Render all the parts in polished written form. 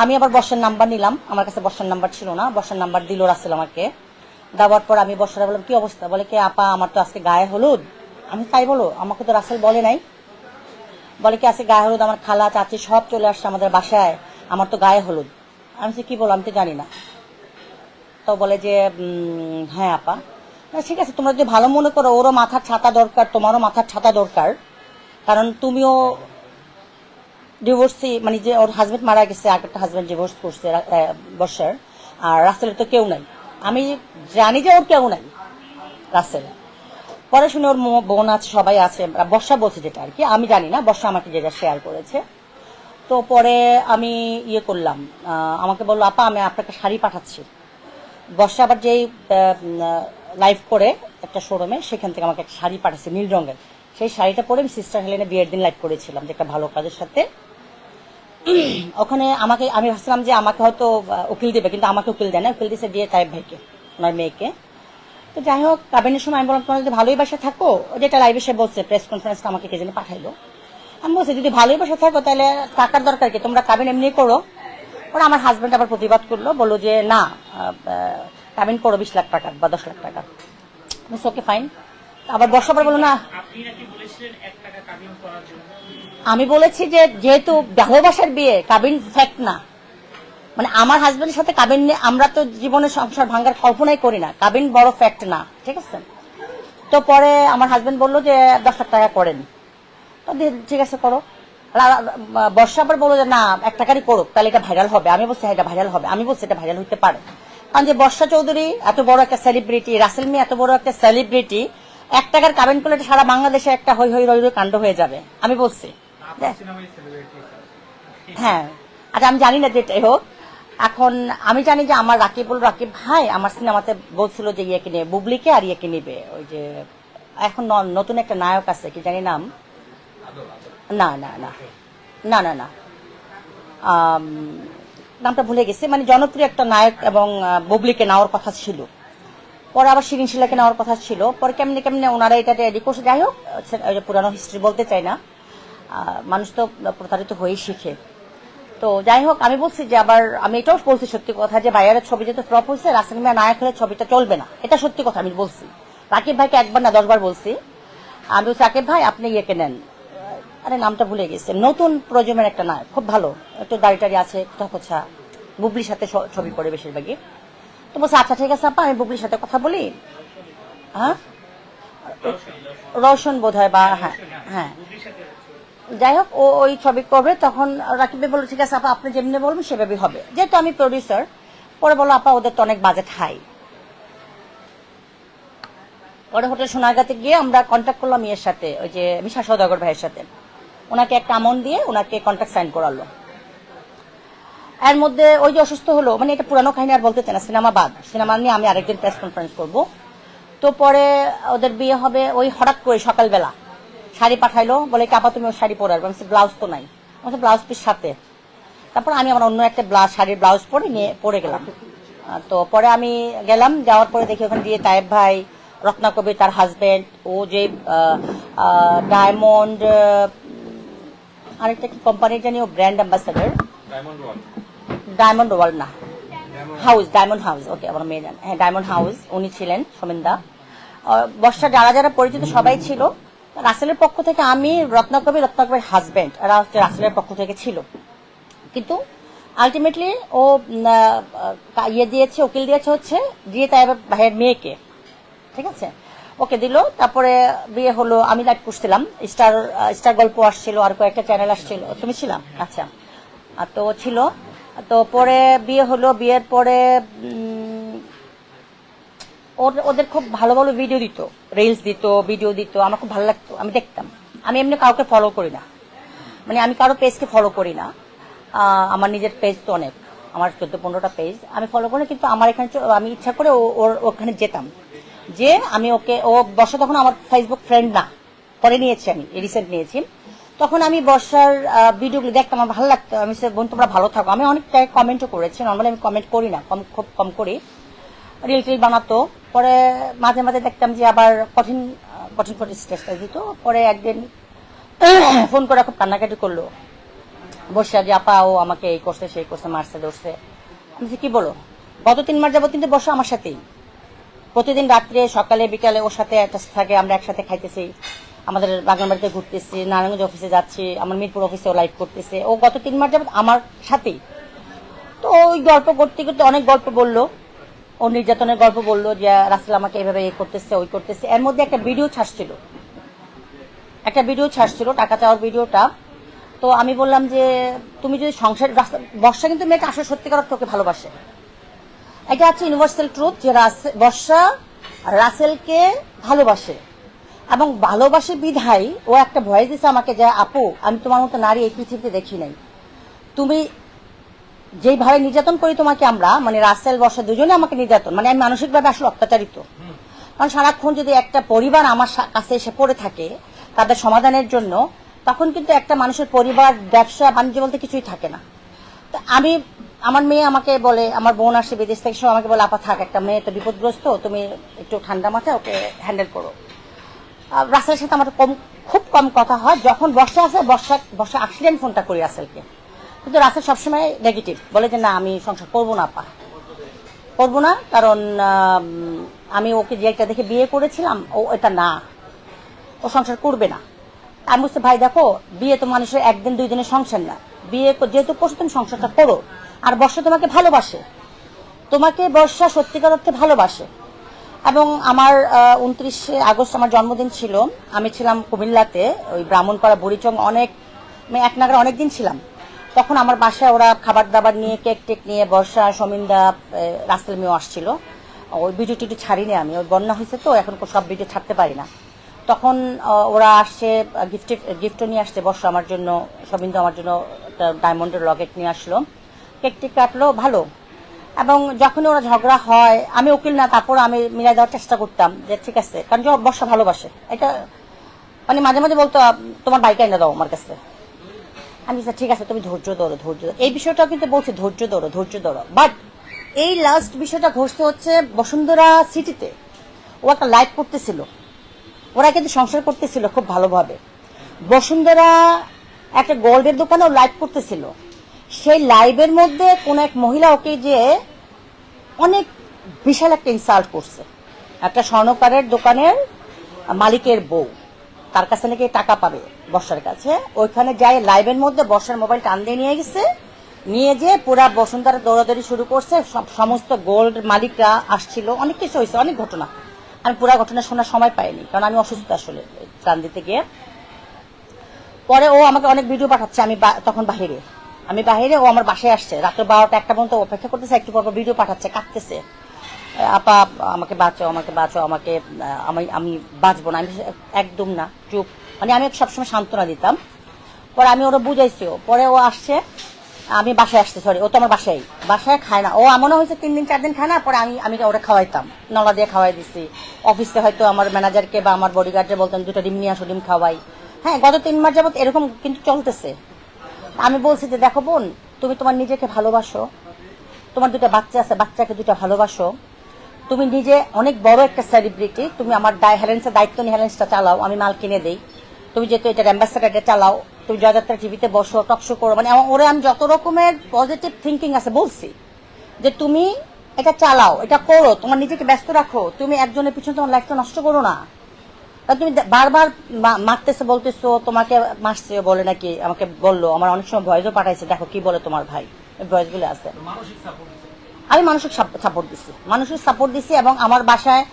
আমি আবার বর্ষার নাম্বার নিলাম, আমার কাছে বর্ষার নাম্বার ছিল না, বর্ষার নাম্বার দিল রাসেল আমাকে। দেওয়ার পর আমি বর্ষারা বললাম কি অবস্থা, বলে কি আপা আমার তো আজকে গায়ে হলুদ। আমি তাই বলো, আমাকে তো রাসেল বলে নাই। বলে কি আজকে গায়ে হলুদ, আমার খালা চাচি সব চলে আসছে আমাদের বাসায়, আমার তো গায়ে হলুদ। আমি কি বলো, আমি তো জানি না। তো বলে যে হ্যাঁ আপা, ঠিক আছে তোমরা যদি ভালো মনে করো, ওরও মাথার ছাতা দরকার, তোমারও মাথার ছাতা দরকার, কারণ তুমিও ডিভোর্সি, মানে যে ওর হাজবেন্ড মারা গেছে, একটা হাজবেন্ড ডিভোর্স করছে বর্ষার, আর রাসেলের তো কেউ নাই। আমি জানি যে ওর কেউ নাই রাসেল। পরে শুনে ওর বোন আছে, সবাই আছে, বর্ষা বলছে যেটা আর কি, আমি জানি না, বর্ষা আমাকে যেটা শেয়ার করেছে। তো পরে আমি ইয়ে করলাম, আমাকে বললো আপা আমি আপনাকে শাড়ি পাঠাচ্ছি। বর্ষা আবার যেই লাইভ করে একটা শোরুমে, সেখান থেকে আমাকে একটা শাড়ি পাঠাচ্ছে নীল রঙের। সেই শাড়িটা পরে আমি সিস্টার হেলেনে বিয়ের দিন লাইভ করেছিলাম, যে একটা ভালো কাজের সাথে। ওখানে আমি ভাবছিলাম যে আমাকে হয়তো উকিল দেবে, কিন্তু আমাকে উকিল দেয় না, উকিল দিয়েছে দিয়ে তাইব ভাইকে, ওনার মেয়েকে। তো যাই হোক, কাবিনের সময় আমি বললাম তোমার যদি ভালোই বাসা থাকো, যেটা লাইভে সে বলছে, প্রেস কনফারেন্সটা আমাকে কে জানি পাঠাইলো। আমি বলছি যদি ভালোই বাসা থাকো তাহলে টাকার দরকার কি, তোমরা কাবিন এমনি করো। ওরা আমার হাজব্যান্ড আবার প্রতিবাদ করলো, বললো যে না কাবিন করো 20 লাখ টাকা বা 10 লাখ টাকা। Okay fine. আবার বর্ষা আবার বললো না, আমি বলেছি যে যেহেতু ভালোবাসার বিয়ে, কাবিন ফ্যাক্ট না। মানে আমার হাজবেন্ডের সাথে কাবিন নিয়ে আমরা তো জীবনে সংসার ভাঙ্গার কল্পনাই করি না, কাবিন বড় ফ্যাক্ট না, ঠিক আছে। তো পরে আমার হাজবেন্ড বললো যে 10 লাখ টাকা করেন। তো ঠিক আছে করো। বর্ষা আবার বললো যে না 1 টাকারই করুক, তাহলে এটা ভাইরাল হবে। আমি বলছি হ্যাঁ এটা ভাইরাল হবে, আমি বলছি এটা ভাইরাল হতে পারে, কারণ যে বর্ষা চৌধুরী এত বড় একটা সেলিব্রিটি, রাসেল মিয়া এত বড় একটা সেলিব্রিটি, 1 টাকার কাবিন করলে সারা বাংলাদেশে একটা হই হই রই রই কাণ্ড হয়ে যাবে। আমি বলছি হ্যাঁ। আচ্ছা আমি জানি না যেটাই হোক, এখন আমি জানি যে আমার রাকিব ভাই আমার সিনেমাতে বলছিল যে ইয়েকে নিয়ে, বুবলিকে আর ইয়েকে নিবে, ওই যে এখন নতুন একটা নায়ক আছে কি জানি নাম, না না না না না না নামটা ভুলে গেছে, মানে জনপ্রিয় একটা নায়ক, এবং বুবলিকে নেওয়ার কথা ছিল। পরে আবার শিরিন শিলাকে নেওয়ার কথা ছিল, পরে কেমনে কেমনে ওনারা এটা রেডি করছে। যাই হোক, পুরানো হিস্ট্রি বলতে চাই না, মানুষ তো প্রতারিত হয়েই শিখে। তো যাই হোক, আমি বলছি যে আবার আমি এটাও বলছি সত্যি কথা, যে ভাইয়ারের ছবি যেহেতু ফ্লপ হয়েছে, রাসেল মিয়া নায়ক হলে ছবিটা চলবে না, এটা সত্যি কথা আমি বলছি। রাকিব ভাইকে 1 বার না 10 বার বলছি। আমি বলছি রাকিব ভাই আপনি ইয়েকে নেন, আরে নামটা ভুলে গেছে, নতুন প্রজন্মের একটা নায়ক, খুব ভালো, একটু দাড়ি টাড়ি আছে, কোথা বুবলির সাথে ছবি করে বেশিরভাগই। তো বলছে আচ্ছা ঠিক আছে আপা, আমি বুবলির সাথে কথা বলি। হ্যাঁ রওশন বোধ হয়, বা হ্যাঁ হ্যাঁ, যাই হোক ও ওই ছবি করবে। তখন রাকিব ভাই বললো ঠিক আছে আপা আপনি যেমনি বলবেন সেভাবেই হবে, যেহেতু আমি প্রডিউসার। পরে বললো আপা ওদের তো অনেক বাজেট হাই। পরে হোটেল সোনারগাঁতে গিয়ে আমরা কন্ট্যাক্ট করলাম ইয়ের সাথে, ওই যে মিশা সওদাগর ভাইয়ের সাথে, ওনাকে একটা অ্যামাউন্ট দিয়ে ওনাকে কন্ট্রাক্ট সাইন করালো। এর মধ্যে ওই যে অসুস্থ হলো, মানে এটা পুরানো কাহিনী আর বলতে চাই না, সিনেমা নিয়ে আমি আরেকদিন প্রেস কনফারেন্স করবো। তো পরে ওদের বিয়ে হবে, ওই হঠাৎ করে সকালবেলা শাড়ি পাঠাইলো, বলে কাপা তুমি ওর শাড়ি পরে আসবে। আমি ব্লাউজ তো নাই, আমার ব্লাউজ পিস সাথে। তারপর আমি আমার অন্য একটা শাড়ির ব্লাউজ পরে নিয়ে পরে গেলাম। তো পরে আমি গেলাম, যাওয়ার পরে দেখি ওখানে দিয়ে তায়েব ভাই, রত্না কবির তার হাজবেন্ড, ও যে ডায়মন্ড আরেকটা কি কোম্পানির জানি, ও ব্র্যান্ড অ্যাম্বাসাডার, ডায়মন্ড ওয়ার্ল্ড না, ডায়মন্ড হাউস, ওকে আমার মেয়ে জানে, হ্যাঁ ডায়মন্ড হাউস, উনি ছিলেন সোমেনদা। বর্ষা যারা যারা পরিচিত সবাই ছিল। রাসেলের পক্ষ থেকে আমি, রত্নাকবির হাজবেন্ড, এরা হচ্ছে রাসেলের পক্ষ থেকে ছিল। কিন্তু আলটিমেটলি ও ইয়ে দিয়েছে, উকিল দিয়েছে হচ্ছে দিয়ে তাই ভাইয়ের মেয়েকে, ঠিক আছে, ওকে দিল। তারপরে বিয়ে হলো, আমি লাইভ করছিলাম, স্টার গল্প আসছিল, আর কয়েকটা চ্যানেল আসছিল, তুমি ছিলাম, আচ্ছা তো ছিল। তো পরে বিয়ে হলো, বিয়ের পরে ওদের খুব ভালো ভালো ভিডিও দিত, রিলস দিত, ভিডিও দিত, আমার খুব ভালো লাগতো, আমি দেখতাম। আমি এমনি কাউকে ফলো করি না, মানে আমি কারো পেজকে ফলো করি না, আমার নিজের পেজ তো অনেক, আমার 14-15টা পেজ আমি ফলো করি, কিন্তু আমার এখানে আমি ইচ্ছা করে ওখানে যেতাম, যে আমি ওকে, ও বর্ষা তখন আমার ফেসবুক ফ্রেন্ড না, পরে নিয়েছি, আমি রিসেন্ট নিয়েছি। তখন আমি বর্ষার ভিডিওগুলো দেখতাম, আমার ভালো লাগতো। আমি বোন তোমরা ভালো থাকো, আমি অনেক কমেন্টও করেছি, নর্মালি আমি কমেন্ট করি না, খুব কম করি, রিল টিল বানাতো। পরে মাঝে মাঝে দেখতাম যে আবার কঠিন কঠিন কঠিন স্টেজটা দিত। পরে একদিন ফোন করে খুব কান্নাকাটি করলো, বসে যে আপা ও আমাকে এই করছে সেই করছে মারছে ধরছে। আমি কি বলো, গত 3 মাস যাবত কিন্তু বসা আমার সাথেই, প্রতিদিন রাত্রে সকালে বিকালে ওর সাথে থাকে, আমরা একসাথে খাইতেছি, আমাদের বাগানবাড়িতে ঘুরতেছি, নারায়ণগঞ্জ অফিসে যাচ্ছি, আমার মিরপুর অফিসে ও লাইভ করতেছে, ও গত 3 মাস যাবত আমার সাথেই। তো ওই গল্প করতে করতে অনেক গল্প বললো, ও নির্যাতনের গল্প বললো যে রাসেল আমাকে এভাবে এই করতেছে ওই করতেছে। এর মধ্যে একটা ভিডিও ছাড়ছিল টাকা চাওয়ার ভিডিওটা। তো আমি বললাম যে তুমি যদি সংসার, বর্ষা কিন্তু মেয়েটা আসলে সত্যিকার অর্থে ওকে ভালোবাসে, এটা হচ্ছে ইউনিভার্সাল ট্রুথ যে বর্ষা রাসেলকে ভালোবাসে, এবং ভালোবাসে বিধায় ও একটা ভয়েস দিছে আমাকে যে আপু আমি তোমার মতো নারী এই পৃথিবীতে দেখি নাই, তুমি যেইভাবে নির্যাতন করি তোমাকে আমরা, মানে রাসেল বর্ষা দুজনে আমাকে নির্যাতন, মানে আমি মানসিকভাবে আসলে অত্যাচারিত। কারণ সারাক্ষণ যদি একটা পরিবার আমার কাছে এসে পড়ে থাকে তাদের সমাধানের জন্য, তখন কিন্তু একটা মানুষের পরিবার ব্যবসা বাণিজ্য বলতে কিছুই থাকে না। তো আমার মেয়ে আমাকে বলে, আমার বোন আসে বিদেশ থেকে, সব আমাকে বলে আপা থাক, একটা মেয়ে তো বিপদগ্রস্ত, তুমি একটু ঠান্ডা মাথায় ওকে হ্যান্ডেল করো। রাসেলের সাথে আমার খুব কম কথা হয়। যখন বর্ষা আসে, বর্ষা অ্যাক্সিডেন্ট ফোনটা করি রাসেলকে, কিন্তু রাসেল সবসময় নেগেটিভ, বলে যে না আমি সংসার করবো না আপা, করবো না, কারণ আমি ওকে যে একটা দেখে বিয়ে করেছিলাম ও এটা না, ও সংসার করবে না। আমি বলছি ভাই দেখো, বিয়ে তো মানুষের একদিন 2 দিনের সংসার না, বিয়ে যেহেতু করছো তুমি সংসারটা করো। আর বর্ষা তোমাকে ভালোবাসে, তোমাকে বর্ষা সত্যিকার অর্থে ভালোবাসে। এবং আমার 29শে আগস্ট আমার জন্মদিন ছিল, আমি ছিলাম কুমিল্লাতে, ওই ব্রাহ্মণপাড়া বুড়িচং, আমি এক নাগারে অনেকদিন ছিলাম। তখন আমার বাসায় ওরা খাবার দাবার নিয়ে, কেক টেক নিয়ে, বর্ষা, সমিন্দা, রাসেল মেয়েও আসছিল। ওই ভিডিও টিডিও ছাড়িনি আমি, ওই বন্যা হয়েছে তো এখন সব ভিডিও ছাড়তে পারি না। তখন ওরা আসছে, গিফটও নিয়ে আসছে, বর্ষা আমার জন্য, সমিন্দা আমার জন্য একটা ডায়মন্ডের লকেট নিয়ে আসলো, কেক টেক কাটলো ভালো। এবং যখনই ওরা ঝগড়া হয়, আমি উকিল না, তারপর আমি মিলাই দেওয়ার চেষ্টা করতাম যে ঠিক আছে, কারণ বর্ষা ভালোবাসে এটা, মানে মাঝে মাঝে বলতো তোমার বাইক এনে দাও আমার কাছে, আমি ঠিক আছে তুমি ধৈর্য ধরো। এই বিষয়টা কিন্তু বলছে ধৈর্য ধরো। বাট এই লাস্ট বিষয়টা ঘটছে হচ্ছে বসুন্ধরা সিটিতে, ও একটা লাইভ করতেছিল, ওরা কিন্তু সংসার করতেছিল খুব ভালোভাবে। বসুন্ধরা একটা গোল্ডের দোকানে ও লাইভ করতেছিল, সেই লাইভের মধ্যে কোন এক মহিলা ওকে যে অনেক বিশাল একটা ইনসাল্ট করছে। একটা স্বর্ণকারের দোকানের মালিকের বউ, তার কাছে নাকি টাকা পাবে বর্ষার কাছে, ওইখানে যাই লাইভের মধ্যে বর্ষার মোবাইল টান দিয়ে নিয়ে গেছে, নিয়ে যে পুরা বসুন্ধরা দৌড়াদৌড়ি শুরু করছে, সমস্ত গোল্ড মালিকরা আসছিল, অনেক কিছু হয়েছে, অনেক ঘটনা। আমি পুরা ঘটনা শোনার সময় পাইনি, কারণ আমি অসুস্থ আসলে ত্রাণ দিতে গিয়ে। পরে ও আমাকে অনেক ভিডিও পাঠাচ্ছে, আমি তখন বাহিরে, ও আমার বাসায় আসছে, রাত্রে 12টা 1টা পর্যন্ত অপেক্ষা করতেছে, একটু পর ভিডিও পাঠাচ্ছে, কাঁদতেছে, আপা আমাকে বাঁচাও, আমি বাঁচবো না। আমি একদম না, চুপ, মানে আমি সবসময় সান্ত্বনা দিতাম। পরে আমি ওরা বুঝাইছি, পরে ও আসছে, আমি বাসায় আসছে, সরি ও তো আমার বাসায় খায় না, ও এমনও হয়েছে 3 দিন 4 দিন খায় না। পরে আমি ওরা খাওয়াইতাম, নলা দিয়ে খাওয়াই দিছি, অফিসে হয়তো আমার ম্যানেজারকে বা আমার বডিগার্ডকে বলতাম 2টা ডিম নিয়ে আসো, ডিম খাওয়াই। হ্যাঁ, গত 3 মাস যাবত এরকম কিন্তু চলতেছে। আমি বলছি যে দেখো বোন, তুমি তোমার নিজেকে ভালোবাসো, তোমার 2টা বাচ্চা আছে, বাচ্চাকে 2টা ভালোবাসো, তুমি নিজে অনেক বড় একটা সেলিব্রিটি, তুমি আমার হেলেন্সের দায়িত্ব নিয়ে হেলেন্সটা চালাও, আমি মাল কিনে দেই, তুমি যেহেতু এটার অ্যাম্বাসেডার, এটা চালাও, তুমি জয়যাত্রা টিভিতে বসো, টকশো করো, মানে ওরে আমি যত রকমের পজিটিভ থিঙ্কিং আছে বলছি যে তুমি এটা চালাও, এটা করো, তোমার নিজেকে ব্যস্ত রাখো, তুমি একজনের পিছনে তোমার লাইফটা নষ্ট করো না। তুমি বারবার মারতেছে, বলতেছো তোমাকে মারছে, বলে নাকি আমাকে বললো, আমার অনেক সময় ভয়েসও পাঠাইছে, দেখো কি বলে তোমার ভাই, ভয়েস গুলো আছে। আমি মানসিক সাপোর্ট দিছি, এবং আমার বাসায়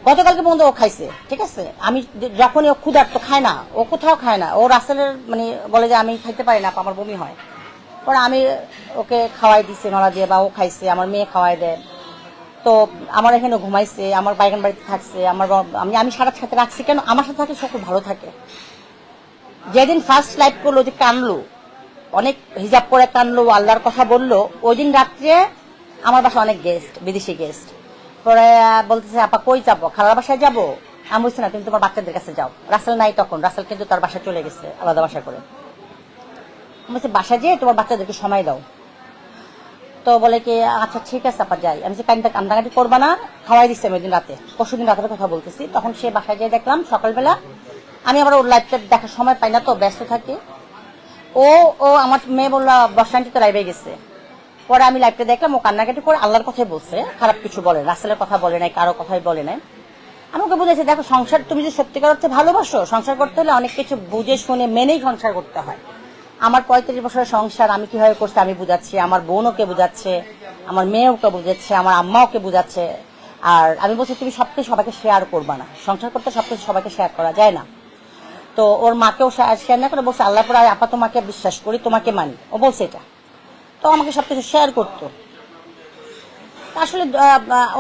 গতকালকে পর্যন্ত ও খাইছে, ঠিক আছে। আমি যখনই ও ক্ষুধার্ত, খায় না, ও কোথাও খায় না, ও রাসেলের মানে বলে যে আমি খাইতে পারি না, আমার বমি হয়, পরে আমি ওকে খাওয়াই দিছি নলা দিয়ে, বা ও খাইছে, আমার মেয়ে খাওয়াই দেয়। তো আমার এখানে ঘুমাইছে, আমার বাইগান বাড়িতে থাকছে, আমি সারা সাথে রাখছি, কেন আমার সাথে থাকলে সকল ভালো থাকে। যেদিন ফার্স্ট লাইভ করলো, যে কানলো, অনেক হিজাব করে কানলো, আল্লাহর কথা বললো, ওই দিন রাত্রে আমার বাসায় অনেক গেস্ট, বিদেশি গেস্ট। পরে বলতেছে আপা কই যাবো, খালার বাসায় যাবো। আমি বলছি না, তুমি তোমার বাচ্চাদের কাছে যাও। রাসেল নাই তখন, রাসেল কিন্তু তার বাসায় চলে গেছে আলাদা বাসা করে। আমি বলছি বাসায় যেয়ে তোমার বাচ্চাদেরকে সময় দাও। তো বলে কি আচ্ছা ঠিক আছে আপা যাই। আমি কান্দাকাটি করবা না, খাওয়াই দিচ্ছে আমি ওই দিন রাতে, পরশুদিন রাতের কথা বলতেছি। তখন সে বাসায় যেয়ে দেখলাম সকালবেলা, আমি আবার ওর লাইফটা দেখার সময় পাই না, তো ব্যস্ত থাকি। ও ও আমার মেয়ে বললো বর্ষা আন্টি তো লাইভে গেছে। পরে আমি লাইভটা দেখলাম, ও কান্নাকাটি করে আল্লাহর কথাই বলছে, খারাপ কিছু বলে রাসেলের কথা বলে নাই, কারো কথাই বলে নাই। আমাকে বুঝেছে, দেখো সংসার তুমি যদি সত্যিকার অর্থে ভালোবাসো, সংসার করতে হলে অনেক কিছু বুঝে শুনে মেনেই সংসার করতে হয়। আমার 35 বছরের সংসার আমি কিভাবে করছি আমি বুঝাচ্ছি, আমার বোন ওকে বুঝাচ্ছে, আমার মেয়ে ওকে বুঝাচ্ছে, আমার আম্মা ওকে বুঝাচ্ছে। আর আমি বলছি তুমি সবকিছু সবাইকে শেয়ার করবা না, সংসার করতে সবকিছু সবাইকে শেয়ার করা যায় না। তো ওর মাকেও শেয়ার না করে বলছে আল্লাহ পরে আপা তোমাকে বিশ্বাস করি, তোমাকে মানি, ও বলছে এটা। তো আমাকে সবকিছু শেয়ার করতো। আসলে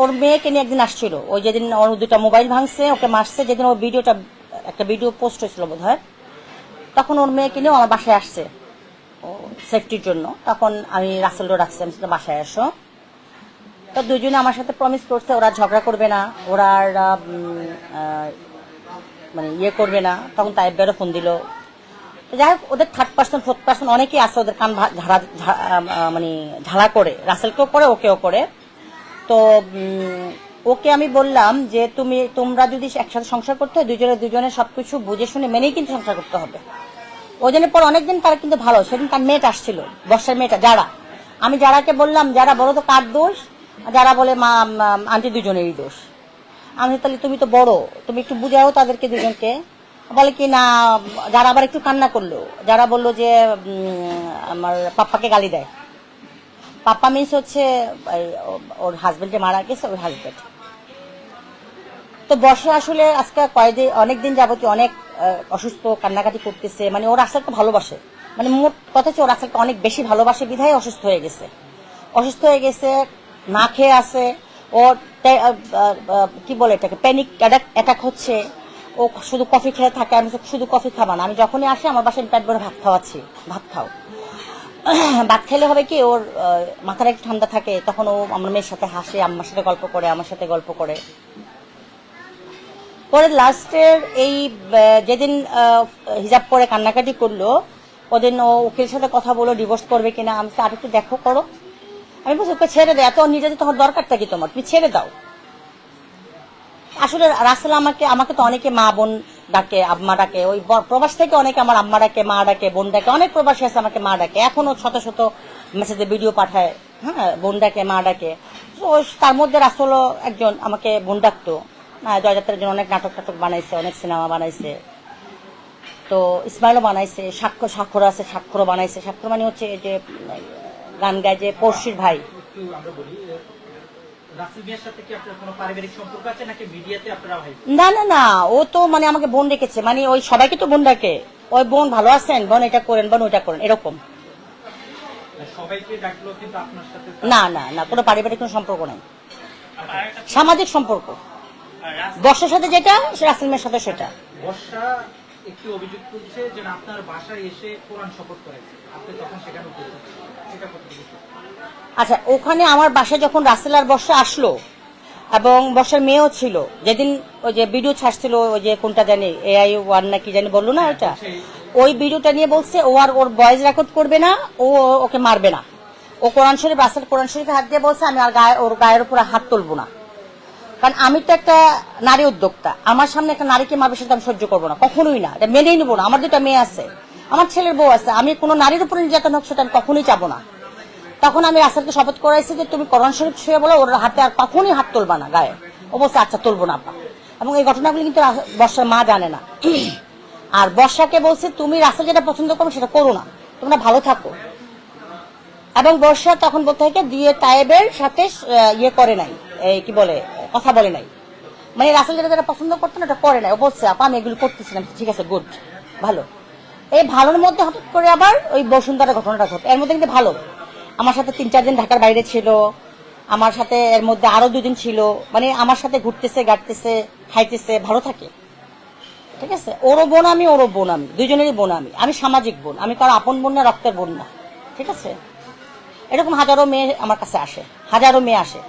ওর মেয়েকে নিয়ে একদিন আসছিল, ওই যেদিন ওর 2টা মোবাইল ভাঙছে, ওকে মারছে, যেদিন ওর ভিডিওটা একটা ভিডিও পোস্ট হয়েছিল বোধ হয়, তখন ওর মেয়েকে নিয়েও আমার বাসায় আসছে ও সেফটির জন্য। তখন আমি রাসেলও রাখছি, আমি সেটা বাসায় আসো। তো দুজনে আমার সাথে প্রমিস করছে ওরা ঝগড়া করবে না, ওরা আর মানে ইয়ে করবে না। তখন তাইবেরও ফোন দিল। যাই হোক, ওদের 3rd পার্সন 4th পার্সন অনেকেই আছে, ওদের কান মানে ঝালা করে, রাসেলকেও করে ওকেও করে। তো ওকে আমি বললাম যে তোমরা যদি একসাথে সংসার করতে হয়, দুজনের সবকিছু বুঝে শুনে মেনেই কিন্তু সংসার করতে হবে। ওই জন্য পর অনেকদিন তারা কিন্তু ভালো। সেদিন তার মেয়েটা আসছিল, বর্ষার মেয়েটা যারা, আমি যারাকে বললাম যারা বড় তো কার দোষ, যারা বলে মা আন্টি দুজনেরই দোষ। আমি তাহলে তুমি তো বড়, তুমি একটু বুঝাও তাদেরকে দুজনকে। বলে কি না, যারা আবার একটু কান্না করলো, যারা বললো যে আমার পাপ্পাকে গালি দেয়। পাপ্পা মিন্স হচ্ছে ওর হাজবেন্ডে মারা গেছে, ওর হাজবেন্ড। তো বর্ষা আসলে আজকে কয়েকদিন অনেকদিন যাবতীয় অনেক অসুস্থ, কান্নাকাটি করতেছে। মানে ওর রাসেলকে ভালোবাসে, মানে মোট কথা হচ্ছে ওর রাসেলকে অনেক বেশি ভালোবাসে বিধায় অসুস্থ হয়ে গেছে। অসুস্থ হয়ে গেছে, না খেয়ে আছে। ওর কি বলে এটাকে, প্যানিক অ্যাটাক হচ্ছে। ও শুধু কফি খেয়ে থাকে। আমি শুধু কফি খাবা না, আমি যখনই আসি আমার বাসায় পেট ভরে ভাত খাওয়াচ্ছি, ভাত খাও। ভাত খেলে হবে কি, ওর মাথাটা একটু ঠান্ডা থাকে, তখন ও আমার মেয়ের সাথে হাসে, আম্মার সাথে গল্প করে, আমার সাথে গল্প করে। পরে লাস্টের এই যেদিন হিজাব পরে কান্নাকাটি করলো, ওদিন ও উকিলের সাথে কথা বলো ডিভোর্স করবে কিনা। আমি আর একটু দেখো করো। আমি বলছি ওকে ছেড়ে দাও, এত নিজেদের তোমার দরকারটা কি, তোমার তুমি ছেড়ে দাও। আসলে রাসেল আমাকে তো অনেকে মা বোন ডাকে, আম্মা ডাকে। ওই প্রবাস থেকে অনেকে আমার আম্মা ডাকে, মা ডাকে, বোন ডাকে। অনেক প্রবাসী আছে আমাকে মা ডাকে, এখনো শত শত মেসেজে ভিডিও পাঠায়, হ্যাঁ বোন ডাকে, মা ডাকে। তার মধ্যে রাসেলও একজন আমাকে বোন ডাকতো। জয়যাত্রার জন্য অনেক নাটক বানাইছে, অনেক সিনেমা বানাইছে। তো ইসমাইলও বানাইছে, স্বাক্ষর আছে, স্বাক্ষরও বানাইছে। স্বাক্ষর মানে হচ্ছে যে গান গায় যে পড়শির ভাই। না না না, ও তো মানে আমাকে বোন রেখেছে, মানে ওই সবাইকে তো বোন ডাকে। ওই বোন ভালো আছেন, বোন এটা করেন, বোন ওইটা করেন, এরকম। না না না, কোনো পারিবারিক কোনো সম্পর্ক নাই, সামাজিক সম্পর্ক। বর্ষার সাথে যেটা, রাসেল মেয়ের সাথে সেটা। বর্ষা একটি অভিযোগ তুলছে যে আপনার বাসায় এসে কোরআন শপথ করেছে, আপনি তখন সেখানে উপস্থিত ছিলেন, এটা কতটুকু? আচ্ছা, ওখানে আমার বাসায় যখন রাসেল আর বর্ষা আসলো এবং বর্ষার মেয়েও ছিল, যেদিন ওই যে ভিডিও ছাড়ছিল, ওই যে কোনটা জানি AI1 না কি জানি বললো না, ওইটা ওই ভিডিওটা নিয়ে বলছে ও আর ওর ভয়েস রেকর্ড করবে না, ও ওকে মারবে না। ও কোরআন শরীফ, রাসেল কোরআন শরীফে হাত দিয়ে বলছে আমি আর ওর গায়ের উপর হাত তুলবো না। কারণ আমি তো একটা নারী উদ্যোক্তা, আমার সামনে একটা নারীকে মারবে সেটা আমি সহ্য করবো না, কখনোই না, এটা মেনেই নেবো না। আমার 2টা মেয়ে আছে, আমার ছেলের বউ আছে, আমি কোনো নারীর উপর নির্যাতন হোক সেটা আমি কখনোই চাবো না। তখন আমি রাসেলকে শপথ করাইছি যে তুমি কোরআন শরীফ ছুঁয়ে বলো ওর হাতে আর কখনোই হাত তুলবা না গায়ে। ও বলছে আচ্ছা তুলবো না আপা। এবং এই ঘটনাগুলি কিন্তু বর্ষার মা জানে না। আর বর্ষাকে বলছে তুমি রাসেল যেটা পছন্দ করো সেটা করো না, তোমরা ভালো থাকো। এবং বর্ষা তখন বলতে থাকে দিয়ে তায়েবের সাথে ইয়ে করে নাই, এই কি বলে, কথা বলে নাই। মানে রাসেল যেটা পছন্দ করতো না ওটা করে নাই। ও বলছে আপা আমি এগুলো করতেছিলাম, ঠিক আছে গুড, ভালো। এই ভালোর মধ্যে হঠাৎ করে আবার ওই বসুন্ধরা ঘটনাটা ঘটে। এর মধ্যে কিন্তু ভালো, আমার সাথে 3-4 দিন ঢাকার বাইরে ছিল, আমার সাথে এর মধ্যে আরো 2 দিন ছিল। মানে আমার সাথে ঘুরতেছে, গাড়তেছে, খাইতেছে, ভালো থাকে, ঠিক আছে। ওরও বোন আমি, ওরও বোন আমি, দুইজনেরই বোন আমি। আমি সামাজিক বোন, আমি কারো আপন বোন না, রক্তের বোন না, ঠিক আছে। এরকম হাজারো মেয়ে আমার কাছে আসে, হাজারো মেয়ে আসে।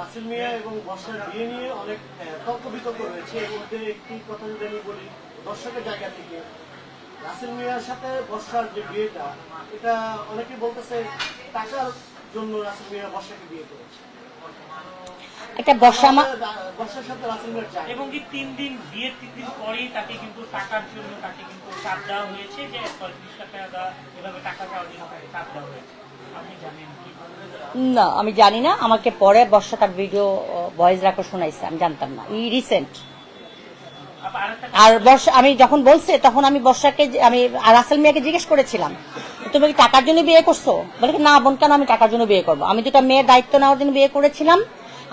রাসেল মিয়া এবং বর্ষার বিয়ে নিয়ে অনেক তর্ক বিতর্ক রয়েছে। এর মধ্যে একটি কথা যদি আমি বলি, দর্শকের জায়গা থেকে রাসেল মিয়ার সাথে বর্ষার যে বিয়েটা, এটা অনেকে বলতেছে টাকার জন্য রাসেল মিয়া বর্ষাকে বিয়ে করেছে। একটা বর্ষা বর্ষার সাথে রাসেল মিয়ার যায় এবং কি 3 দিন বিয়ের 3 দিন পরেই তাকে কিন্তু টাকার জন্য তাকে কিন্তু চাপ দেওয়া হয়েছে যে 35 টাকা এভাবে টাকা চাওয়ার জন্য তাকে চাপ দেওয়া হয়েছে। আপনি জানেন কি? না, আমি জানি না। আমাকে পরে বর্ষা তার ভিডিও ভয়েস রেকর্ড শোনাইছে, আমি জানতাম না, রিসেন্ট। আর বর্ষা আমি যখন বলছে তখন আমি বর্ষাকে আমি রাসেল মিয়াকে জিজ্ঞেস করেছিলাম, তুমি কি টাকার জন্য বিয়ে করছো? বলে কি, না বোন, কেন আমি টাকার জন্য বিয়ে করবো? আমি দুটা মেয়ের দায়িত্ব নেওয়ার জন্য বিয়ে করেছিলাম,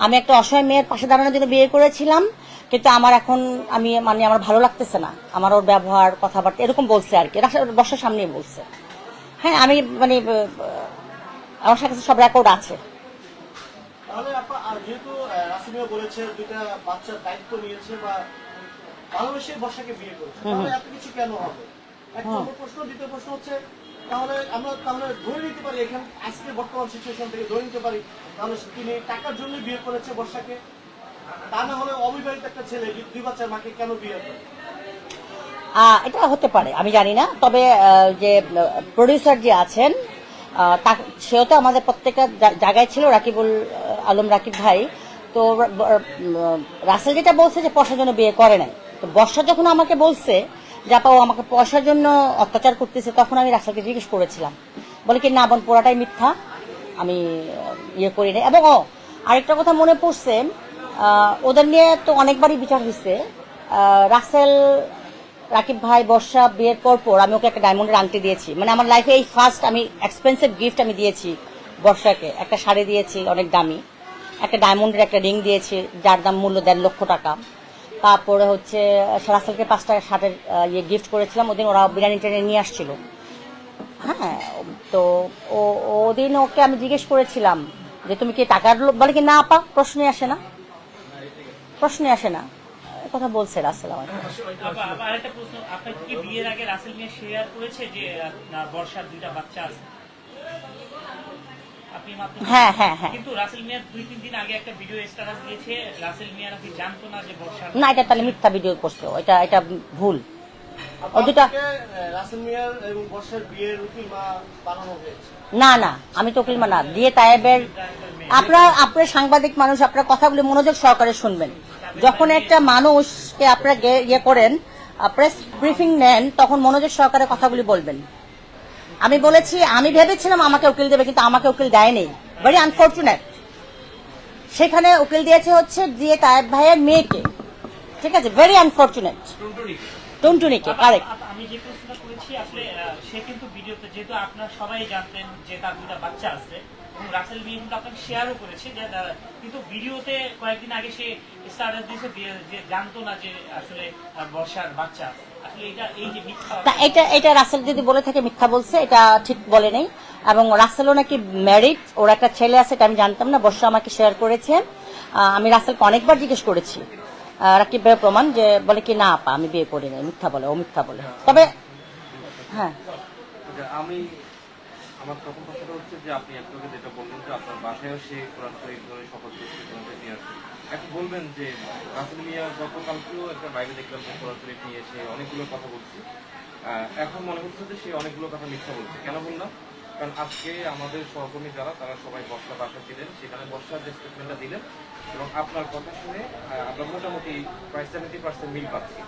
আমি একটা অসহায় মেয়ের পাশে দাঁড়ানোর জন্য বিয়ে করেছিলাম, কিন্তু আমার এখন আমার ভালো লাগতেছে না, আমার ওর ব্যবহার কথাবার্তা এরকম বলছে আর কি, বর্ষার সামনে বলছে। হ্যাঁ, আমি আমার সাথে সব রেকর্ড আছে। তাহলে যেহেতু রাসেল মিয়া বলেছে দুইটা বাচ্চার দায়িত্ব নিয়েছে বা ভালোবেসে বর্ষাকে বিয়ে করেছে, তাহলে এত কিছু কেন হবে? এক নম্বর প্রশ্ন। দ্বিতীয় প্রশ্ন হচ্ছে, তাহলে আমরা ধরে নিতে পারি এখানে আজকে বর্তমান সিচুয়েশন থেকে ধরে নিতে পারি তাহলে তিনি টাকার জন্য বিয়ে করেছে বর্ষাকে, তা না হলে অবিবাহিত একটা ছেলে 2 বাচ্চার মাকে কেন বিয়ে করে? এটা হতে পারে, আমি জানি না। তবে যে প্রডিউসার যে আছেন সেও তো আমাদের প্রত্যেকটা জায়গায় ছিল, রাকিবুল আলম রাকিব ভাই। তো রাসেল যেটা বলছে যে পয়সার জন্য বিয়ে করে নাই, তো বর্ষা যখন আমাকে বলছে যে আপা ও আমাকে পয়সার জন্য অত্যাচার করতেছে, তখন আমি রাসেলকে জিজ্ঞেস করেছিলাম, বলে কি, না বোন, পুরাটাই মিথ্যা, আমি ইয়ে করি নাই। এবং আরেকটা কথা মনে পড়ছে, ওদের নিয়ে তো অনেকবারই বিচার হয়েছে। রাসেল রাকিব ভাই বর্ষা বিয়ের পর আমি ওকে একটা ডায়মন্ডের আংটি দিয়েছি, মানে আমার লাইফে এই ফার্স্ট আমি এক্সপেন্সিভ গিফট আমি দিয়েছি বর্ষাকে। একটা শাড়ি দিয়েছি অনেক দামি, একটা ডায়মন্ডের একটা রিং দিয়েছি যার দাম মূল্য 1.5 লক্ষ টাকা। তারপরে হচ্ছে রাসেলকে 5টা শার্টের গিফট করেছিলাম, ওদিন ওরা বিরিয়ানি টেনে নিয়ে আসছিল। হ্যাঁ, তো ওদিন ওকে আমি জিজ্ঞেস করেছিলাম যে তুমি কি টাকার লোক? বলে কি, না আপা, প্রশ্নই আসে না, প্রশ্নই আসে না, কথা বলছে রাসেল আমাকে। আরেকটা প্রশ্ন, আপনার কি বিয়ের আগে রাসেল মিয়া শেয়ার করেছে যে বর্ষার 2টা বাচ্চা আছে? আপনি মাত্র হ্যাঁ হ্যাঁ হ্যাঁ। কিন্তু রাসেল মিয়া 2-3 দিন আগে একটা ভিডিও স্ট্যাটাস দিয়েছে, রাসেল মিয়া নাকি জানতো না যে বর্ষার। না, এটা তাহলে মিথ্যা ভিডিও করছে, এটা ভুল। ও দুটা রাসেল মিয়ার এবং বর্ষার বিয়ের উকিল মা বানানো হয়েছে। না না, আমি তো উকিল না দিয়ে তায়েবের। আপনার সাংবাদিক মানুষ, আপনার কথাগুলি মনোযোগ সহকারে শুনবেন। যখন একটা মানুষকে আপনারা ইয়ে করেন, প্রেস ব্রিফিং নেন, তখন মনোযোগ সহকারে কথাগুলি বলবেন। আমি বলেছি, আমি ভেবেছিলাম আমাকে উকিল দেবে, কিন্তু আমাকে উকিল দেয়নি, ভেরি আনফর্চুনেট। সেখানে উকিল দিয়েছে হচ্ছে দিয়ে তায়েব ভাইয়ের মেয়েকে, ঠিক আছে, ভেরি আনফর্চুনেট, টুনটুনিকে, কারেক্ট। আমি যে প্রশ্নটা করেছি আসলে সে কিন্তু ভিডিওতে, যেহেতু আপনারা সবাই জানতেন যে তার 2টা বাচ্চা আছে এবং রাসেল মিয়া কিন্তু আপনাকে শেয়ারও করেছে, কিন্তু ভিডিওতে কয়েকদিন আগে সে স্ট্যাটাস দিয়েছে যে জানতো না যে আসলে বর্ষার বাচ্চা আছে। আসলে এই যে মিথ্যা, এটা রাসেল যদি বলে থাকে মিথ্যা বলছে, এটা ঠিক বলে নেই। এবং রাসেলও নাকি ম্যারিড, ওর একটা ছেলে আছে, এটা আমি জানতাম না, বর্ষা আমাকে শেয়ার করেছে। আমি রাসেলকে অনেকবার জিজ্ঞেস করেছি, রাকিব ভাই প্রমাণ, যে বলে কি, না আপা আমি বিয়ে করি নাই, মিথ্যা বলে, ও মিথ্যা বলে। তবে হ্যাঁ, আমি আমার প্রথম কথাটা হচ্ছে যে আপনি একটু আগে যেটা বললেন যে আপনার বাসায়ও সে কোরআন শরীফ ধরে শপথ করছে, কোরআন শরীফ নিয়ে আসছে। এখন বলবেন যে রাসেল মিয়া গতকালকেও একটা বাইরে দেখলাম যে কোরআন শরীফ নিয়ে এসে অনেকগুলো কথা বলছে, এখন মনে হচ্ছে যে সে অনেকগুলো কথা মিথ্যা বলছে। কেন বললাম? কারণ আজকে আমাদের সহকর্মী যারা, তারা সবাই বর্ষা বাসা ছিলেন, সেখানে বর্ষার যে স্টেটমেন্টটা দিলেন এবং আপনার কথা শুনে আমরা মোটামুটি প্রায় 70% মিল পাচ্ছি,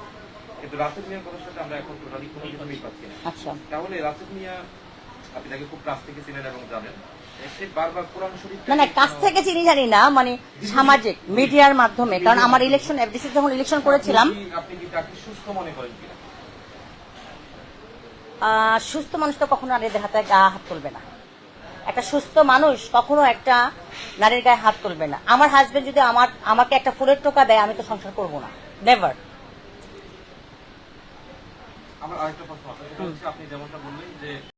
কিন্তু রাসেল মিয়ার কথার সাথে আমরা এখন টোটালি কোনো কিছু মিল পাচ্ছি না। আচ্ছা, তাহলে রাসেল মিয়া, আপনি তাকে খুব কাছ থেকে চিনেন এবং জানেন, সে বারবার কোরআন শরীফ না কাছ থেকে চিনি জানি না, মানে সামাজিক মিডিয়ার মাধ্যমে। কারণ আমার ইলেকশন এফডিসি যখন ইলেকশন করেছিলাম, আপনি কি তাকে সুস্থ মনে করেন কিনা? সুস্থ মানুষ তো কখনো নারীদের হাতে হাত তুলবে না। একটা সুস্থ মানুষ কখনো একটা নারীর গায়ে হাত তুলবে না। আমার হাজবেন্ড যদি আমাকে একটা ফুলের টোকা দেয়, আমি তো সংসার করবো না, নেভার। আমার আরেকটা প্রশ্ন আছে, সেটা হচ্ছে আপনি যেমনটা বললেন যে